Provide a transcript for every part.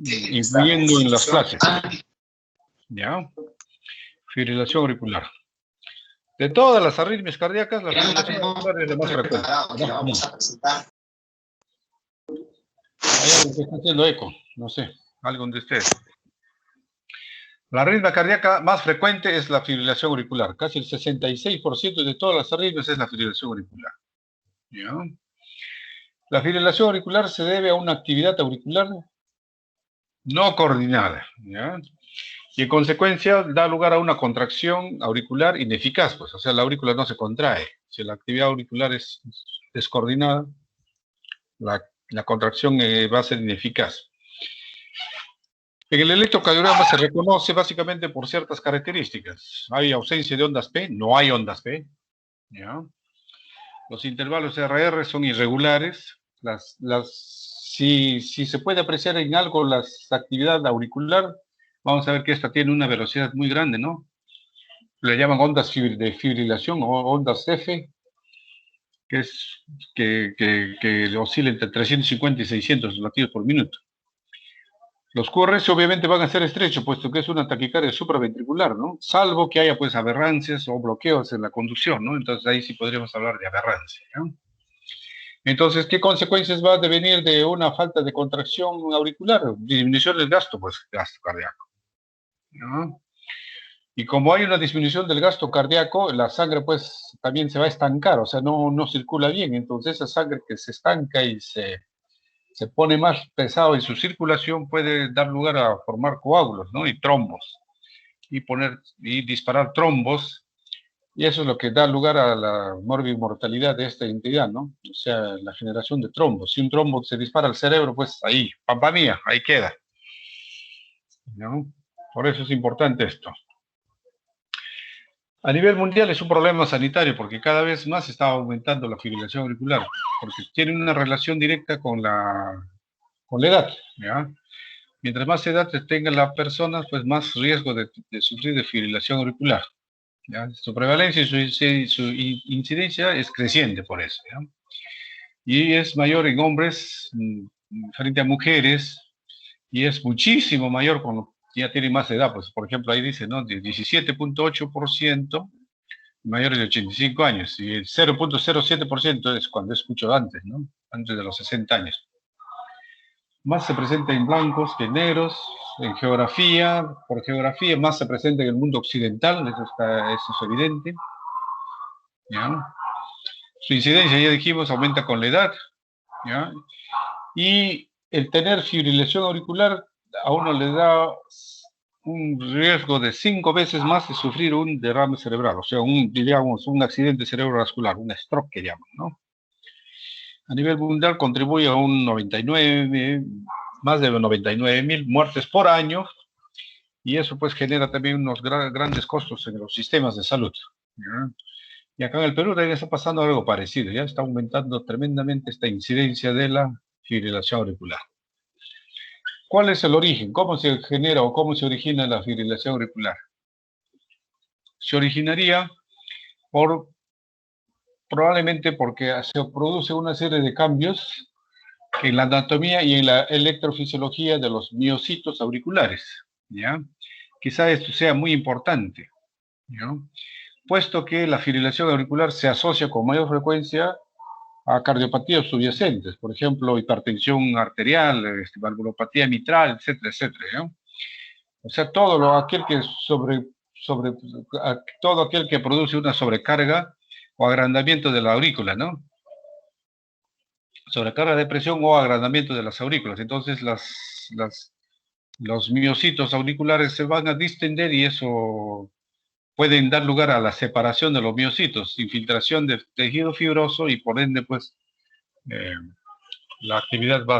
influyendo en las clases. ¿Ya? Fibrilación auricular. De todas las arritmias cardíacas, la fibrilación auricular es la más frecuente. Hay algo que está haciendo eco, no sé, algo donde ustedes. La arritmia cardíaca más frecuente es la fibrilación auricular. Casi el 66% de todas las arritmias es la fibrilación auricular. ¿Ya? La fibrilación auricular se debe a una actividad auricular no coordinada. ¿Ya? Y en consecuencia da lugar a una contracción auricular ineficaz, pues, o sea, la aurícula no se contrae. Si la actividad auricular es descoordinada, la contracción va a ser ineficaz. En el electrocardiograma se reconoce básicamente por ciertas características. Hay ausencia de ondas P, no hay ondas P. ¿Ya? Los intervalos RR son irregulares. Si se puede apreciar en algo la actividad auricular, vamos a ver que esta tiene una velocidad muy grande, ¿no? Le llaman ondas de fibrilación o ondas F, que oscila entre 350 y 600 latidos por minuto. Los QRS obviamente van a ser estrechos, puesto que es una taquicardia supraventricular, ¿no? Salvo que haya, pues, aberrancias o bloqueos en la conducción, ¿no? Entonces ahí sí podríamos hablar de aberrancia, ¿no? Entonces, ¿qué consecuencias va a devenir de una falta de contracción auricular? Disminución del gasto, pues, gasto cardíaco, ¿no? Y como hay una disminución del gasto cardíaco, la sangre, pues, también se va a estancar, o sea, no circula bien. Entonces, esa sangre que se estanca y se pone más pesado en su circulación puede dar lugar a formar coágulos, ¿no? Y trombos. Y disparar trombos. Y eso es lo que da lugar a la morbimortalidad de esta entidad, ¿no? O sea, la generación de trombos. Si un trombo se dispara al cerebro, pues ahí, pampa mía, ahí queda, ¿no? Por eso es importante esto. A nivel mundial es un problema sanitario porque cada vez más está aumentando la fibrilación auricular, porque tiene una relación directa con la edad, ¿ya? Mientras más edad tenga la persona, pues más riesgo de sufrir de fibrilación auricular, ¿ya? Su prevalencia y su incidencia es creciente por eso, ¿ya? Y es mayor en hombres frente a mujeres, y es muchísimo mayor cuando ya tienen más edad, pues por ejemplo ahí dice, ¿no? De 17.8% mayores de 85 años, y el 0.07% es cuando es mucho antes, ¿no? Antes de los 60 años. Más se presenta en blancos que en negros. En geografía, por geografía, más se presenta en el mundo occidental, eso es evidente, ¿ya? Su incidencia, ya dijimos, aumenta con la edad, ¿ya? Y el tener fibrilación auricular a uno le da un riesgo de 5 veces más de sufrir un derrame cerebral, o sea, digamos, un accidente cerebrovascular, un stroke que llaman, ¿no? A nivel mundial contribuye a un 99, más de 99.000 muertes por año, y eso pues genera también unos grandes costos en los sistemas de salud, ¿ya? Y acá en el Perú también está pasando algo parecido, ya está aumentando tremendamente esta incidencia de la fibrilación auricular. ¿Cuál es el origen? ¿Cómo se genera o cómo se origina la fibrilación auricular? Se originaría probablemente porque se produce una serie de cambios en la anatomía y en la electrofisiología de los miocitos auriculares, ¿ya? Quizá esto sea muy importante, ¿no? Puesto que la fibrilación auricular se asocia con mayor frecuencia a cardiopatías subyacentes, por ejemplo, hipertensión arterial, valvulopatía mitral, etcétera, etcétera, ¿no? O sea, todo aquel que produce una sobrecarga o agrandamiento de la aurícula, ¿no? Sobrecarga de presión o agrandamiento de las aurículas. Entonces, los miocitos auriculares se van a distender y eso pueden dar lugar a la separación de los miocitos, infiltración de tejido fibroso y por ende, pues, la actividad va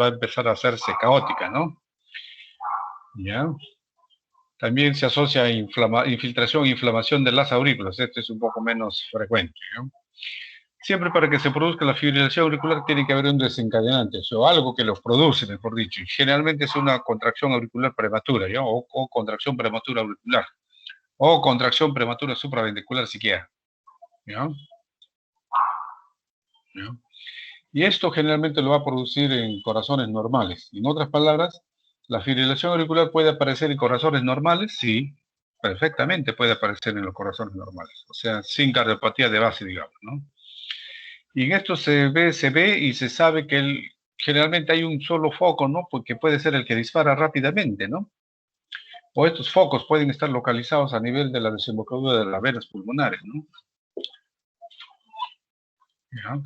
a empezar a hacerse caótica, ¿no? ¿Ya? También se asocia a infiltración e inflamación de las aurículas. Esto es un poco menos frecuente, ¿no? Siempre para que se produzca la fibrilación auricular tiene que haber un desencadenante, o algo que los produce, mejor dicho. Y generalmente es una contracción auricular prematura, ¿ya? O contracción prematura auricular. O contracción prematura supraventricular siquiera, ¿ya? ¿Ya? Y esto generalmente lo va a producir en corazones normales. En otras palabras, ¿la fibrilación auricular puede aparecer en corazones normales? Sí, perfectamente puede aparecer en los corazones normales. O sea, sin cardiopatía de base, digamos, ¿no? Y en esto se ve y se sabe que generalmente hay un solo foco, ¿no? Porque puede ser el que dispara rápidamente, ¿no? O estos focos pueden estar localizados a nivel de la desembocadura de las venas pulmonares, ¿no? ¿Ya?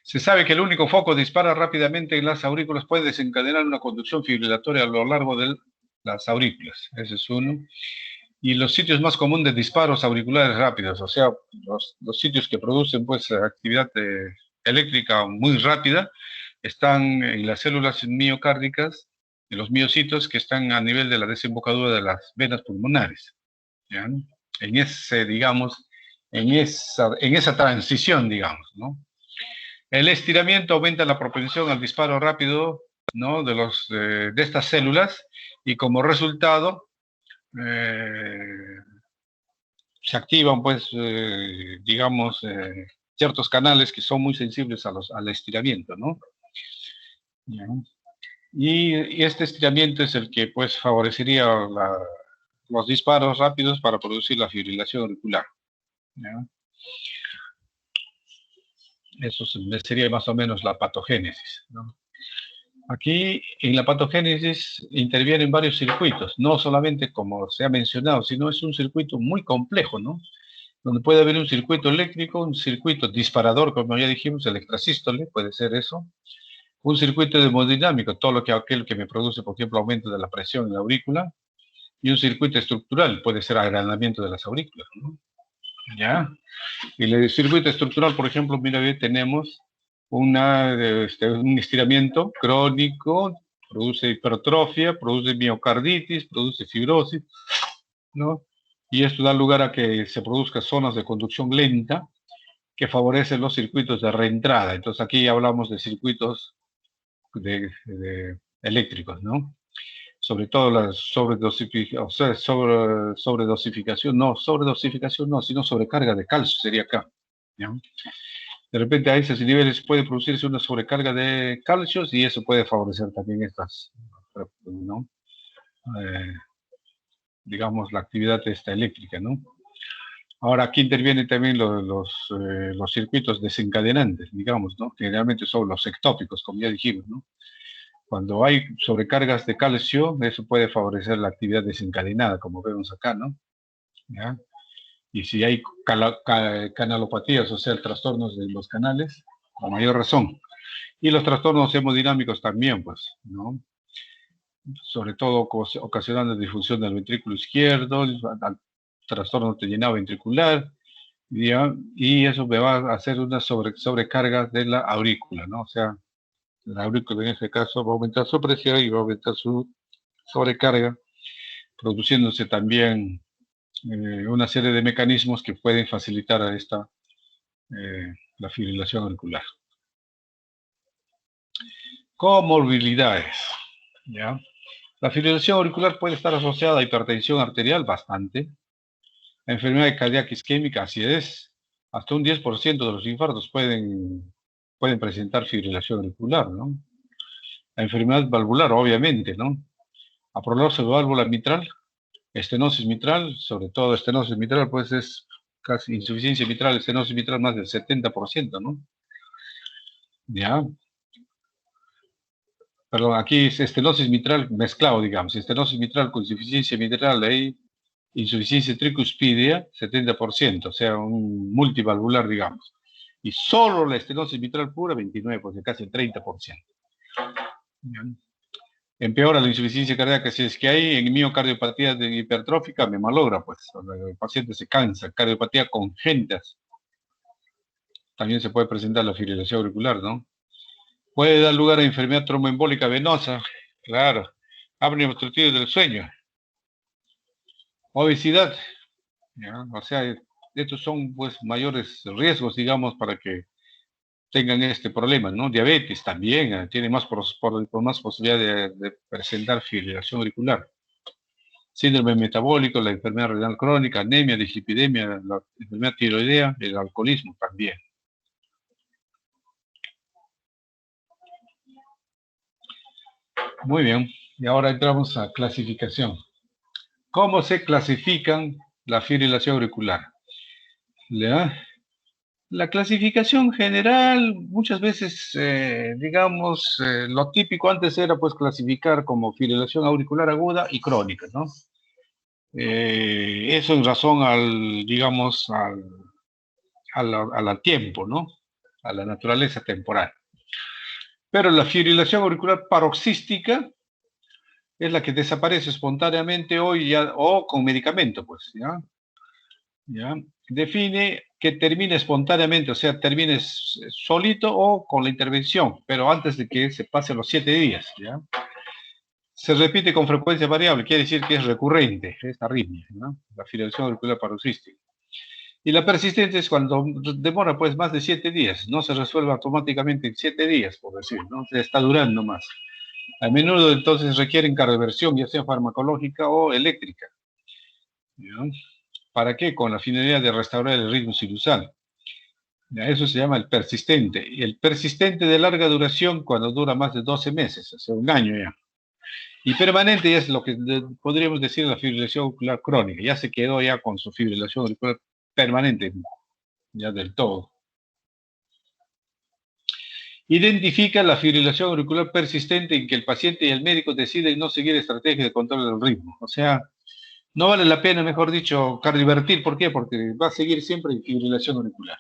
Se sabe que el único foco dispara rápidamente en las aurículas, puede desencadenar una conducción fibrilatoria a lo largo de las aurículas. Ese es uno. Y los sitios más comunes de disparos auriculares rápidos, o sea, los sitios que producen pues actividad eléctrica muy rápida, están en las células miocárdicas, en los miocitos que están a nivel de la desembocadura de las venas pulmonares. ¿Ya? En ese, digamos, en esa transición, digamos, ¿no? El estiramiento aumenta la propensión al disparo rápido, ¿no? de estas células, y como resultado se activan, pues, digamos, ciertos canales que son muy sensibles al estiramiento, ¿no? ¿Ya? Y este estiramiento es el que, pues, favorecería los disparos rápidos para producir la fibrilación auricular. ¿Ya? Eso sería más o menos la patogénesis, ¿no? Aquí en la patogénesis intervienen varios circuitos, no solamente como se ha mencionado, sino es un circuito muy complejo, ¿no? Donde puede haber un circuito eléctrico, un circuito disparador, como ya dijimos, el extrasístole, puede ser eso, un circuito hemodinámico, todo aquel que me produce, por ejemplo, aumento de la presión en la aurícula, y un circuito estructural, puede ser agrandamiento de las aurículas, ¿no? ¿Ya? Y en el circuito estructural, por ejemplo, mira, tenemos un estiramiento crónico, produce hipertrofia, produce miocarditis, produce fibrosis, ¿no? Y esto da lugar a que se produzcan zonas de conducción lenta que favorecen los circuitos de reentrada. Entonces aquí hablamos de circuitos eléctricos, ¿no? Sobre todo la sobredosificación, o sea, sobredosificación no, sino sobrecarga de calcio sería acá, ¿ya? De repente a esos niveles puede producirse una sobrecarga de calcios y eso puede favorecer también estas, ¿no? Eh, digamos, la actividad esta eléctrica, ¿no? Ahora, aquí intervienen también los circuitos desencadenantes, digamos, ¿no? Generalmente son los ectópicos, como ya dijimos, ¿no? Cuando hay sobrecargas de calcio, eso puede favorecer la actividad desencadenada, como vemos acá, ¿no? ¿Ya? Y si hay canalopatías, o sea, trastornos de los canales, con mayor razón. Y los trastornos hemodinámicos también, pues, ¿no? Sobre todo ocasionando difusión del ventrículo izquierdo, trastorno de llenado ventricular, ¿ya? Y eso me va a hacer una sobrecarga de la aurícula, ¿no? O sea, la aurícula en este caso va a aumentar su presión y va a aumentar su sobrecarga, produciéndose también una serie de mecanismos que pueden facilitar a la fibrilación auricular. Comorbilidades, ¿ya? La fibrilación auricular puede estar asociada a hipertensión arterial, bastante, a enfermedad cardíaca isquémica, así es, hasta un 10% de los infartos pueden presentar fibrilación auricular, ¿no? La enfermedad valvular, obviamente, ¿no? A prolapso de válvula mitral, estenosis mitral, sobre todo estenosis mitral, pues es casi insuficiencia mitral, estenosis mitral más del 70%, ¿no? Ya, perdón, aquí es estenosis mitral mezclado, digamos, estenosis mitral con insuficiencia mitral, ahí insuficiencia tricuspidea, 70%, o sea, un multivalvular, digamos. Y solo la estenosis mitral pura, 29%, casi el 30%. Empeora la insuficiencia cardíaca, si es que hay en miocardiopatía hipertrófica, me malogra, pues, el paciente se cansa, cardiopatía congénita, también se puede presentar la fibrilación auricular, ¿no? Puede dar lugar a enfermedad tromboembólica venosa, claro, apnea obstructiva del sueño, obesidad, ¿ya? O sea, estos son, pues, mayores riesgos, digamos, para que tengan este problema, ¿no? Diabetes también, tiene más posibilidad de presentar fibrilación auricular. Síndrome metabólico, la enfermedad renal crónica, anemia, dislipidemia, la enfermedad tiroidea, el alcoholismo también. Muy bien. Y ahora entramos a clasificación. ¿Cómo se clasifican la fibrilación auricular? ¿Ya? La clasificación general, muchas veces, digamos, lo típico antes era pues clasificar como fibrilación auricular aguda y crónica, ¿no? Eso en razón al, digamos, al tiempo, ¿no? A la naturaleza temporal. Pero la fibrilación auricular paroxística es la que desaparece espontáneamente hoy ya, o con medicamento, pues, ¿ya? ¿Ya? Define que termine espontáneamente, o sea, termine solito o con la intervención, pero antes de que se pase los 7 días, ¿ya? Se repite con frecuencia variable, quiere decir que es recurrente esta arritmia, ¿no? La fibrilación auricular paroxística. Y la persistente es cuando demora pues más de 7 días, no se resuelve automáticamente en 7 días, por decir, ¿no? Se está durando más. A menudo entonces requieren cardioversión, ya sea farmacológica o eléctrica. ¿Ya? ¿Para qué? Con la finalidad de restaurar el ritmo sinusal. ¿Ya? Eso se llama el persistente. Y el persistente de larga duración cuando dura más de 12 meses, o sea, un año ya. Y permanente ya es lo que podríamos decir la fibrilación auricular crónica. Ya se quedó ya con su fibrilación auricular permanente, ya del todo. Identifica la fibrilación auricular persistente en que el paciente y el médico deciden no seguir estrategias de control del ritmo. O sea, no vale la pena, mejor dicho, cardiovertir. ¿Por qué? Porque va a seguir siempre en fibrilación auricular.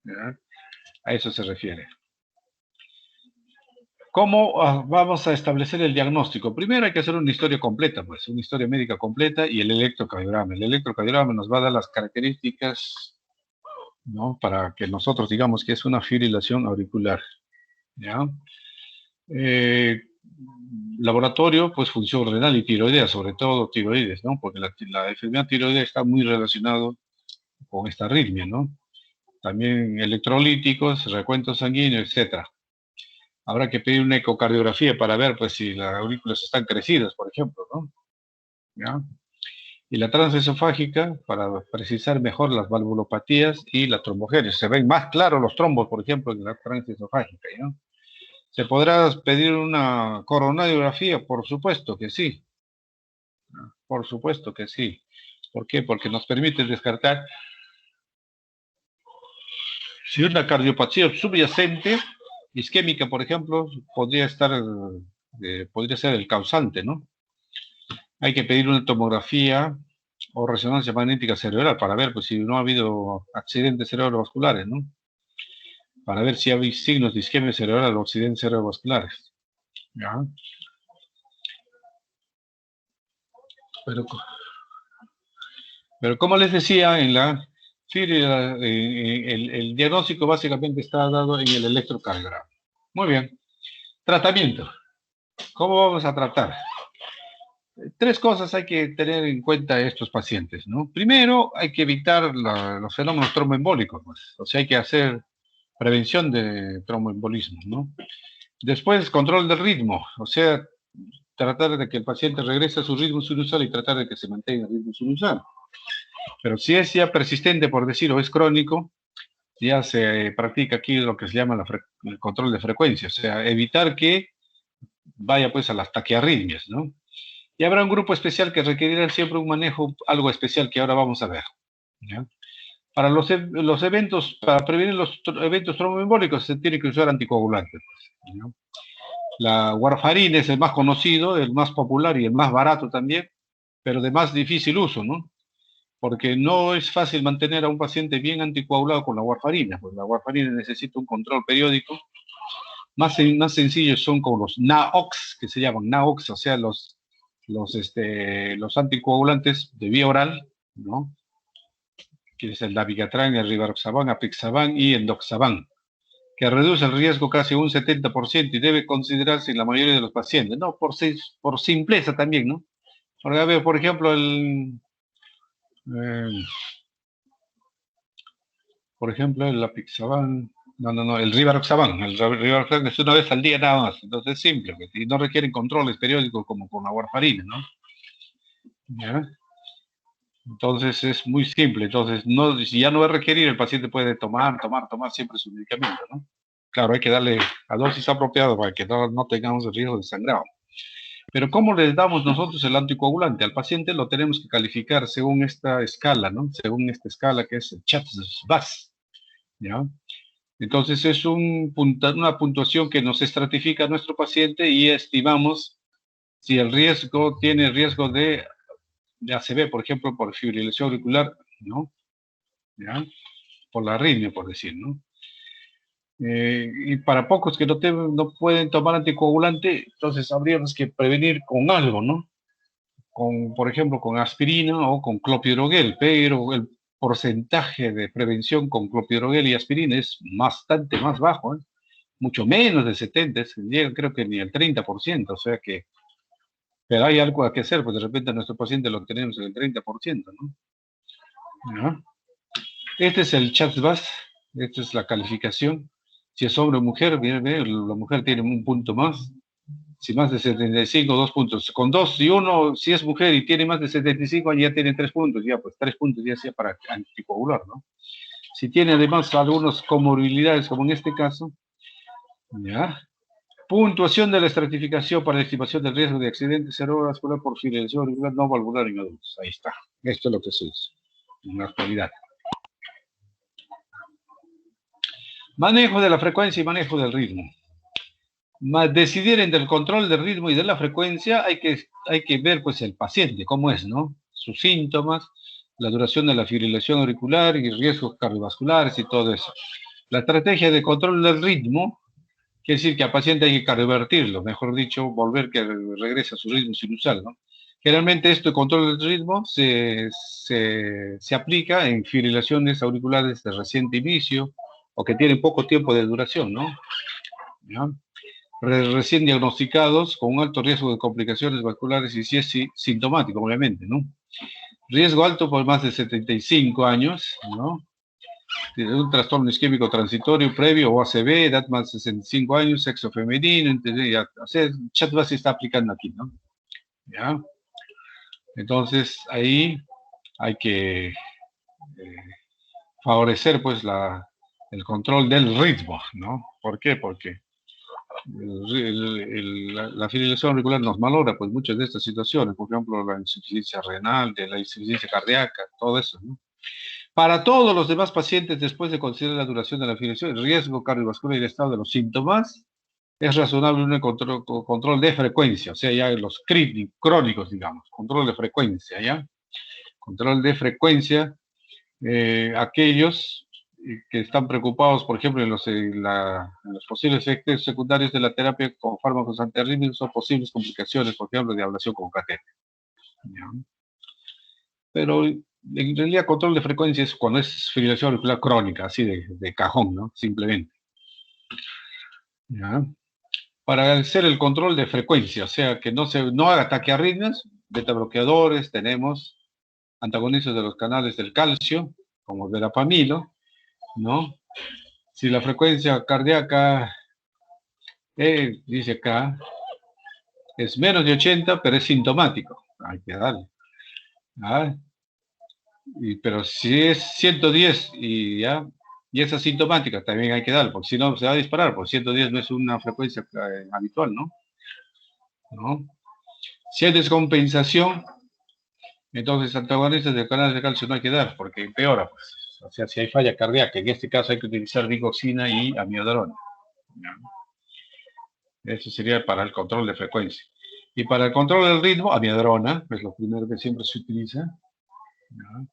¿Ya? A eso se refiere. ¿Cómo vamos a establecer el diagnóstico? Primero hay que hacer una historia completa, pues, una historia médica completa y el electrocardiograma. El electrocardiograma nos va a dar las características, ¿no? Para que nosotros digamos que es una fibrilación auricular. ¿Ya? Eh, Laboratorio, pues función renal y tiroidea, sobre todo tiroides, ¿no? Porque la enfermedad tiroidea está muy relacionado con esta arritmia, ¿no? También electrolíticos, recuentos sanguíneos, etcétera. Habrá que pedir una ecocardiografía para ver, pues, si las aurículas están crecidas, por ejemplo, ¿no? ¿Ya? Y la transesofágica para precisar mejor las valvulopatías y la trombogénesis. Se ven más claros los trombos, por ejemplo, en la transesofágica, ¿no? ¿Se podrá pedir una coronariografía? Por supuesto que sí, por supuesto que sí. ¿Por qué? Porque nos permite descartar si una cardiopatía subyacente, isquémica, por ejemplo, podría ser el causante, ¿no? Hay que pedir una tomografía o resonancia magnética cerebral para ver pues, si no ha habido accidentes cerebrovasculares, ¿no? Para ver si hay signos de isquemia cerebral o accidentes cerebrovasculares. ¿Ya? Pero, pero como les decía, sí, el diagnóstico básicamente está dado en el electrocardiograma. Muy bien. Tratamiento. ¿Cómo vamos a tratar? Tres cosas hay que tener en cuenta estos pacientes, ¿no? Primero, hay que evitar los fenómenos tromboembólicos, pues. O sea, hay que hacer prevención de tromboembolismo, ¿no? Después, control del ritmo, o sea, tratar de que el paciente regrese a su ritmo sinusal y tratar de que se mantenga el ritmo sinusal. Pero si es ya persistente, por decir, o es crónico, ya se practica aquí lo que se llama el control de frecuencia, o sea, evitar que vaya pues a las taquiarritmias, ¿no? Y habrá un grupo especial que requerirá siempre un manejo algo especial que ahora vamos a ver, ¿ya? Para los eventos, para prevenir los eventos tromboembólicos se tiene que usar anticoagulantes, ¿no? La warfarina es el más conocido, el más popular y el más barato también, pero de más difícil uso, ¿no? Porque no es fácil mantener a un paciente bien anticoagulado con la warfarina, pues la warfarina necesita un control periódico. Más sencillos son con los NaOx, que se llaman NaOx, o sea, los anticoagulantes de vía oral, ¿no? Que es el dabigatran, el rivaroxaban, apixaban y endoxaban, que reduce el riesgo casi un 70% y debe considerarse en la mayoría de los pacientes, ¿no? Por simpleza también, ¿no? Porque, a ver, por ejemplo, eh, el apixaban, no, el rivaroxaban, es una vez al día nada más, entonces es simple, pues, y no requieren controles periódicos como con la warfarina, ¿no? ¿Ya? Entonces es muy simple, entonces no, si ya no va a requerir, el paciente puede tomar siempre su medicamento, ¿no? Claro, hay que darle a dosis apropiada para que no tengamos el riesgo de sangrado. Pero ¿cómo le damos nosotros el anticoagulante? Al paciente lo tenemos que calificar según esta escala, ¿no? Según esta escala que es el CHATS-VAS, ¿ya? Entonces es una puntuación que nos estratifica a nuestro paciente y estimamos si el riesgo tiene riesgo de ACV, por ejemplo, por fibrilación auricular, ¿no? ¿Ya? Por la arritmia, por decir, ¿no? Y para pocos que no pueden tomar anticoagulante, entonces habríamos que prevenir con algo, ¿no? Por ejemplo, con aspirina o con clopidogrel, pero el porcentaje de prevención con clopidogrel y aspirina es bastante más bajo, ¿eh? Mucho menos de 70, llega creo que ni el 30%, o sea que, pero hay algo que hacer, pues de repente a nuestro paciente lo tenemos en el 30%, ¿no? ¿Ya? Este es el CHATS-VAS, esta es la calificación. Si es hombre o mujer, bien, la mujer tiene un punto más. Si más de 75, 2 puntos. Con 2 y 1, si es mujer y tiene más de 75, ya tiene 3 puntos. Ya, pues 3 puntos ya sea para anticoagular, ¿no? Si tiene además algunas comorbilidades, como en este caso, ya. Puntuación de la estratificación para la estimación del riesgo de accidente cerebrovascular por fibrilación auricular no valvular en adultos. Ahí está. Esto es lo que se usa en la actualidad. Manejo de la frecuencia y manejo del ritmo. Decidir entre el control del ritmo y de la frecuencia, hay que ver pues el paciente, cómo es, ¿no? Sus síntomas, la duración de la fibrilación auricular y riesgos cardiovasculares y todo eso. La estrategia de control del ritmo quiere decir que al paciente hay que cardiovertirlo, mejor dicho, volver que regrese a su ritmo sinusal, ¿no? Generalmente esto de control del ritmo se aplica en fibrilaciones auriculares de reciente inicio o que tienen poco tiempo de duración, ¿no? ¿Ya? Recién diagnosticados con un alto riesgo de complicaciones vasculares y si es sintomático, obviamente, ¿no? Riesgo alto por más de 75 años, ¿no? Un trastorno isquémico transitorio previo o ACV, edad más de 65 años, sexo femenino, o sea, CHATS-VAS se está aplicando aquí, ¿no? ¿Ya? Entonces, ahí hay que favorecer, pues, el control del ritmo, ¿no? ¿Por qué? Porque la fibrilación auricular nos malogra pues muchas de estas situaciones, por ejemplo la insuficiencia renal, la insuficiencia cardíaca, todo eso, ¿no? Para todos los demás pacientes, después de considerar la duración de la fibrilación, el riesgo cardiovascular y el estado de los síntomas, es razonable un control de frecuencia, o sea, ya los crónicos, digamos, control de frecuencia, ¿ya? Control de frecuencia, aquellos que están preocupados, por ejemplo, en los posibles efectos secundarios de la terapia con fármacos antiarrítmicos o posibles complicaciones, por ejemplo, de ablación con catéter. Pero en realidad control de frecuencia es cuando es fibrilación auricular crónica, así de cajón, ¿no? Simplemente. ¿Ya? Para hacer el control de frecuencia, o sea, que no haga taquiarritmias, beta bloqueadores, tenemos antagonistas de los canales del calcio, como verapamilo, ¿no? Si la frecuencia cardíaca, dice acá, es menos de 80, pero es sintomático, hay que darle. ¿Ah? Pero si es 110 y es asintomática, también hay que darle, porque si no se va a disparar, porque 110 no es una frecuencia habitual, ¿no? ¿No? Si hay descompensación, entonces antagonistas de canales de calcio no hay que dar, porque empeora, pues. O sea, si hay falla cardíaca, en este caso hay que utilizar digoxina y amiodarona. Eso sería para el control de frecuencia. Y para el control del ritmo, amiodarona, es lo primero que siempre se utiliza. ¿Ya?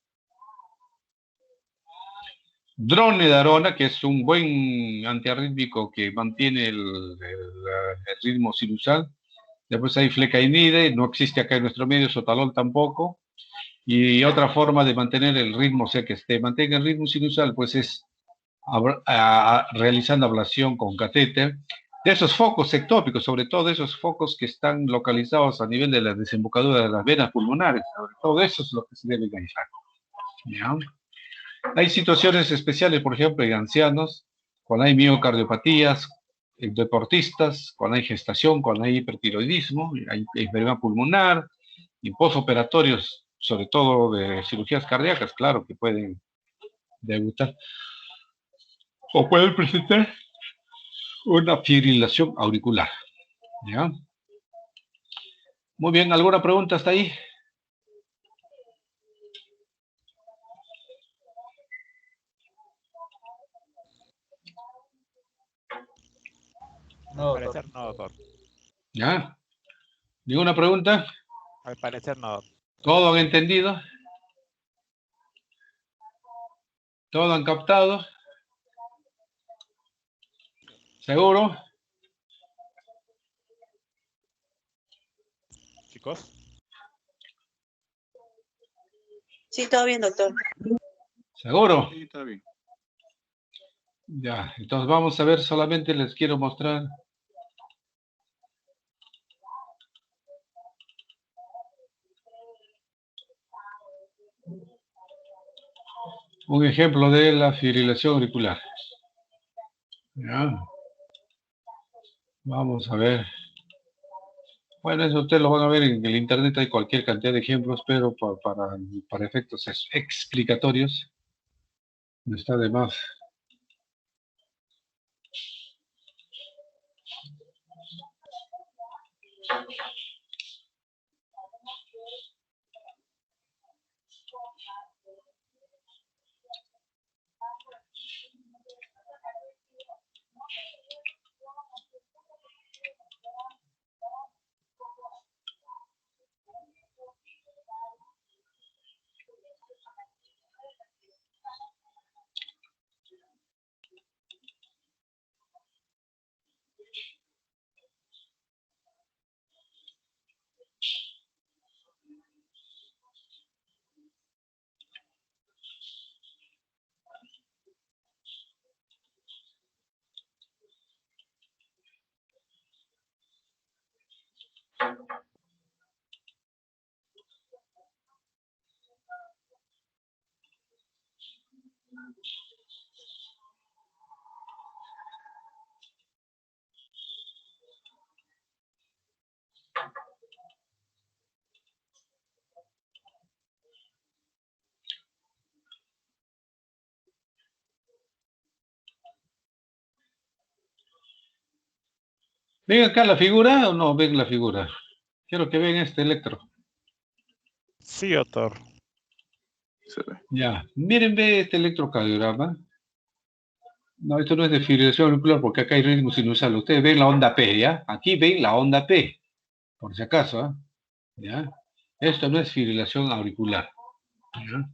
Dronedarona, que es un buen antiarrítmico que mantiene el ritmo sinusal. Después hay flecainide, no existe acá en nuestro medio, sotalol tampoco. Y otra forma de mantener el ritmo, o sea, que mantenga el ritmo sinusal, pues es realizando ablación con catéter. De esos focos ectópicos, sobre todo esos focos que están localizados a nivel de la desembocadura de las venas pulmonares, sobre todo eso es lo que se debe realizar. ¿Ya? Hay situaciones especiales, por ejemplo, en ancianos, cuando hay miocardiopatías, en deportistas, cuando hay gestación, cuando hay hipertiroidismo, hay enfermedad pulmonar, y postoperatorios, sobre todo de cirugías cardíacas, claro, que pueden debutar o pueden presentar una fibrilación auricular. ¿Ya? Muy bien, ¿alguna pregunta hasta ahí? Al parecer no, doctor. ¿Ya? ¿Ninguna pregunta? Al parecer no. ¿Todo han entendido? ¿Todo han captado? ¿Seguro? Chicos. Sí, todo bien, doctor. ¿Seguro? Sí, está bien. Ya, entonces vamos a ver, solamente les quiero mostrar un ejemplo de la fibrilación auricular. Ya. Vamos a ver. Bueno, eso ustedes lo van a ver en el internet, hay cualquier cantidad de ejemplos, pero para efectos explicatorios no está de más. ¿Ven acá la figura o no ven la figura? Quiero que vean este electro. Sí, doctor. Se ve. Ya, miren, ve este electrocardiograma. No, esto no es de fibrilación auricular porque acá hay ritmo sinusal. Ustedes ven la onda P, ¿ya? Aquí ven la onda P, por si acaso, ¿ah? ¿Ya? Esto no es fibrilación auricular. ¿Ya?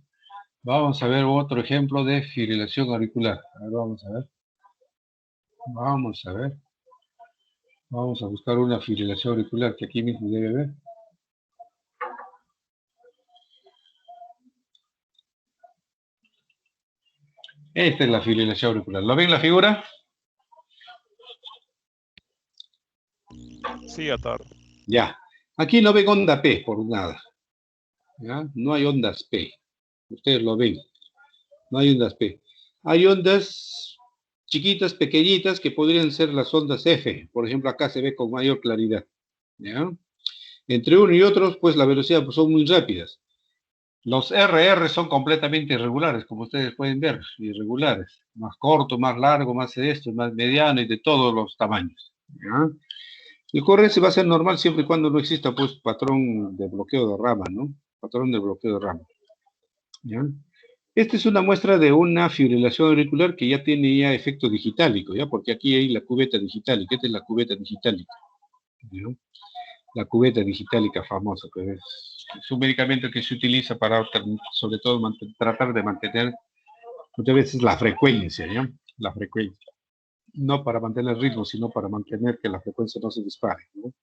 Vamos a ver otro ejemplo de fibrilación auricular. A ver, vamos a ver. Vamos a ver. Vamos a buscar una fibrilación auricular que aquí mismo debe ver. Esta es la fibrilación auricular. ¿Lo ven la figura? Sí, doctor. Ya. Aquí no ven onda P por nada. ¿Ya? No hay ondas P. Ustedes lo ven. No hay ondas P. Hay ondas chiquitas, pequeñitas, que podrían ser las ondas F. Por ejemplo, acá se ve con mayor claridad. ¿Ya? Entre uno y otro, pues la velocidad pues, son muy rápidas. Los RR son completamente irregulares, como ustedes pueden ver, irregulares. Más corto, más largo, más esto, más mediano y de todos los tamaños. ¿Ya? El QRS va a ser normal siempre y cuando no exista, pues, patrón de bloqueo de rama, ¿no? Patrón de bloqueo de rama. ¿Ya? Esta es una muestra de una fibrilación auricular que ya tiene ya efecto digitálico, ¿ya? Porque aquí hay la cubeta digitálica. Esta es la cubeta digitálica. ¿Ya? La cubeta digitálica famosa, que es un medicamento que se utiliza para, sobre todo, tratar de mantener muchas veces la frecuencia, ¿ya? La frecuencia. No para mantener el ritmo, sino para mantener que la frecuencia no se dispare, ¿no?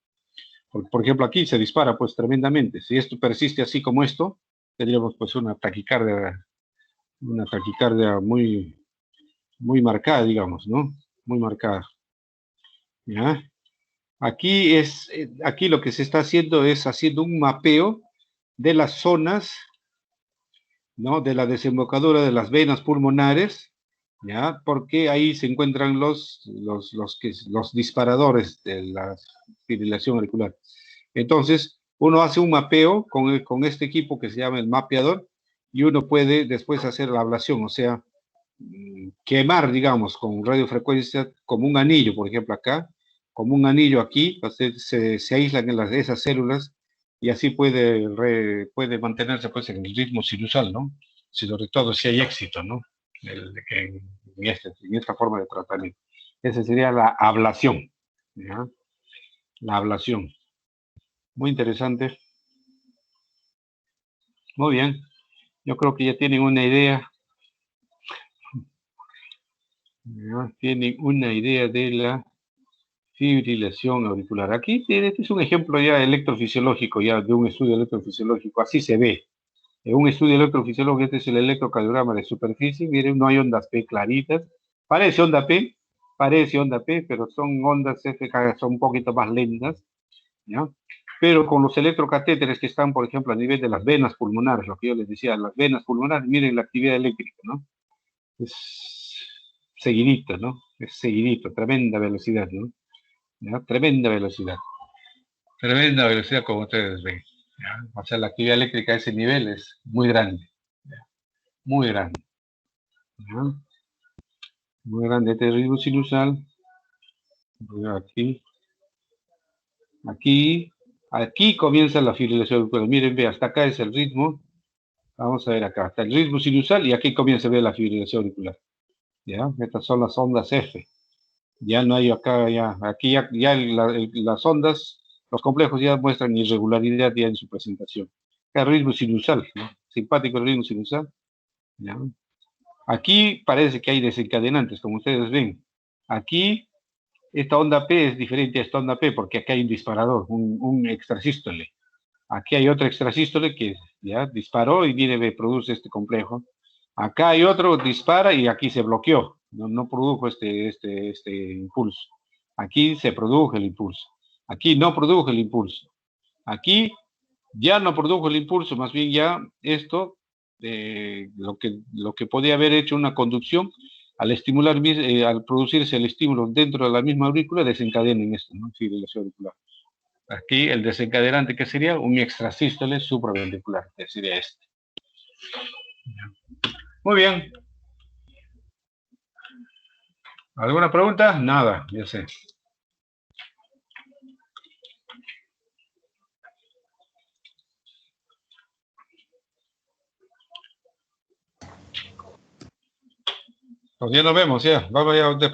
Por ejemplo, aquí se dispara pues tremendamente. Si esto persiste así como esto, tendríamos pues una taquicardia muy, muy marcada, digamos, ¿no? Muy marcada. ¿Ya? Aquí lo que se está haciendo es haciendo un mapeo de las zonas, ¿no? De la desembocadura de las venas pulmonares, ¿ya? Porque ahí se encuentran los disparadores de la fibrilación auricular. Entonces, uno hace un mapeo con este equipo que se llama el mapeador y uno puede después hacer la ablación, o sea, quemar, digamos, con radiofrecuencia, como un anillo, por ejemplo, acá, como un anillo aquí, se aíslan esas células y así puede mantenerse pues en el ritmo sinusal, ¿no? Sobre todo si hay éxito, ¿no? En esta forma de tratamiento. Esa sería la ablación, ¿ya? La ablación. Muy interesante. Muy bien. Yo creo que ya tienen una idea. ¿Ya? Tienen una idea de la fibrilación auricular. Aquí este es un ejemplo ya electrofisiológico, ya de un estudio electrofisiológico. Así se ve. En un estudio electrofisiológico, este es el electrocardiograma de superficie. Miren, no hay ondas P claritas. Parece onda P, pero son ondas F, son un poquito más lentas, ¿ya? Pero con los electrocatéteres que están, por ejemplo, a nivel de las venas pulmonares, lo que yo les decía, las venas pulmonares, miren la actividad eléctrica, ¿no? Es seguidito, ¿no? Es seguidito, tremenda velocidad, ¿no? ¿Ya? Tremenda velocidad. Tremenda velocidad, como ustedes ven. ¿Ya? O sea, la actividad eléctrica a ese nivel es muy grande. ¿Ya? Muy grande. ¿Ya? Muy grande este ritmo sinusal. Aquí. Aquí comienza la fibrilación auricular. Miren, ve, hasta acá es el ritmo. Vamos a ver acá. Hasta el ritmo sinusal y aquí comienza a ver la fibrilación auricular. ¿Ya? Estas son las ondas F. Ya no hay acá, ya. Aquí ya las ondas, los complejos ya muestran irregularidad ya en su presentación. El ritmo sinusal, ¿no? Simpático el ritmo sinusal. ¿Ya? Aquí parece que hay desencadenantes, como ustedes ven. Aquí, esta onda P es diferente a esta onda P porque aquí hay un disparador, un extrasístole. Aquí hay otro extrasístole que ya disparó y viene, produce este complejo. Acá hay otro, dispara y aquí se bloqueó. No produjo este impulso. Aquí se produjo el impulso. Aquí no produjo el impulso. Aquí ya no produjo el impulso, más bien ya esto, lo que podía haber hecho una conducción, al estimular, al producirse el estímulo dentro de la misma aurícula, desencadena en esto, ¿no? Fibrilación auricular. Aquí el desencadenante, que sería un extrasístole supraventricular, que sería este. Muy bien. ¿Alguna pregunta? Nada, ya sé. Pues ya nos vemos, ya. Vamos ya después.